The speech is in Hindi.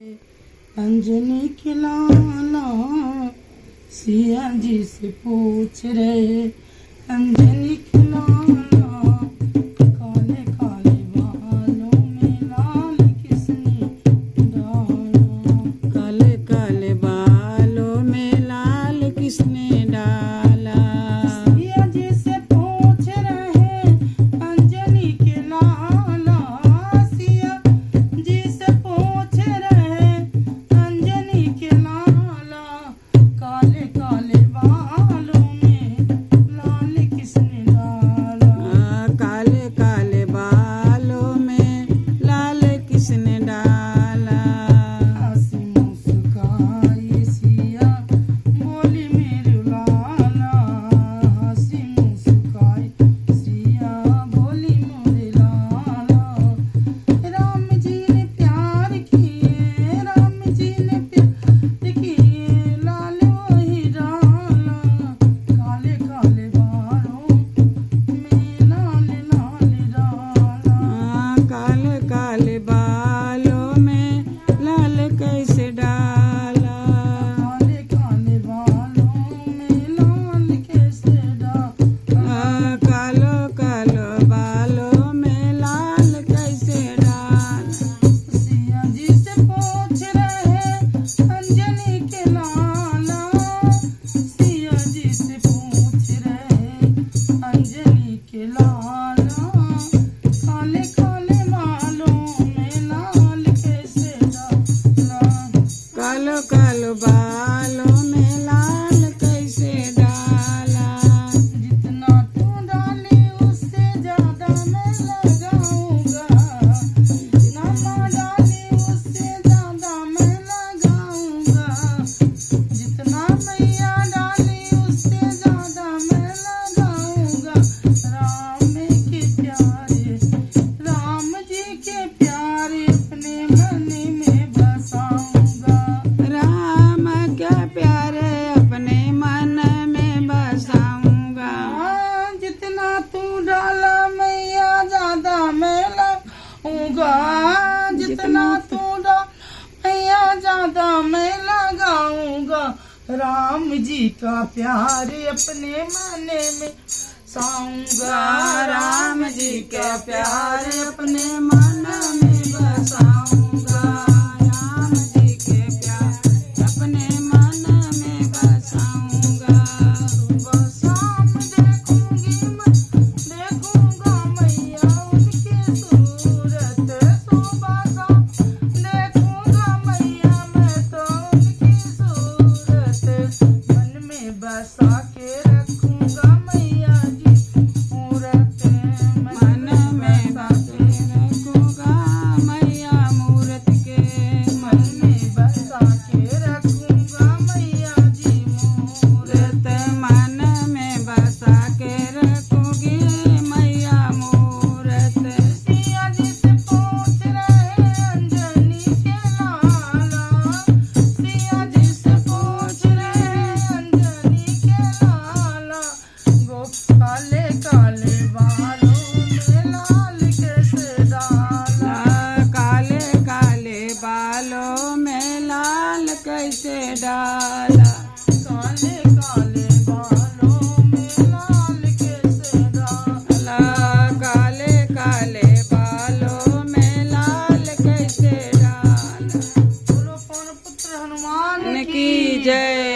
अंजनी के लाला सिया जी से पूछ रहे, अंजनी के लाला काले काले बालों में लाल किसने डाला, काले काले बालों में लाल किसने डाला। सिया जी से पूछ रहे अंजनी के लाला, सिया जी से पूछ रहे अंजनी के लाला, काले काले बालों में लाल किसने डाला, काले काले बालों में लाल किसने डाला। हंसी मुस्काई सिया बोली मेरे लाला, हंसी मुस्काई सिया बोली मेरे लाला, राम जी ने प्यार किए, राम जी ने प्यार किए, लाल वही डाला, काले काले बालों में लाल लाल डाला, काले काले बालों में लाल कैसे डाला। काले काले बालों में लाल कैसे डाला, कालो कालो बालों में लाल कैसे डाला। सिया जी से पूछ रहे अंजनी के लाला, सिया जी से पूछ रहे अंजनी के लाला, काले काले बालों में लाल कैसे डाला, कालो कालो बालों में लाल कैसे डाला। जितना तू डाली उससे ज्यादा मैं लगाऊंगा, जितना माँ डाली उससे ज्यादा मैं लगाऊंगा, जितना मैया डाली उससे ज्यादा मैं लगाऊंगा, राम के प्यारे, राम जी के प्यारे अपने मन में बसाऊंगा, राम के प्यारे अपने मन में बसाऊंगा। जितना तू डाला मैया ज्यादा मैं लगाऊंगा, जितना तू डाला मैया ज्यादा मैं लगाऊंगा, राम जी का प्यार अपने मन में बसाऊंगा, राम जी का प्यार अपने मन में बसाऊंगा। राम जी के प्यार अपने मन में बसाऊंगा। सुबह शाम देखूंगी मैं, देखूंगा मैया उनकी सूरत, सुबह शाम देखूंगा मैया मैं तो उनकी सूरत, मन में बसा के रखूंगा मैया जी मूरत, मन में बसा के रखूंगा मैया मूरत के। मन में बसा के रखूंगा मैया जी मूरत, मन में बसा के रखूंगी मैया मूरत। सिया जी से पूछ रहे अंजनी के लाला, सिया जी से पूछ रहे अंजनी के लाला, वो काले काले बालों में लाल कैसे डाला, काले काले बालों में लाल कैसे डाला। काले काले बालों में लाल कैसे डाला, काले काले बालों में लाल कैसे डाला। बोलो पवन पुत्र हनुमान की जय।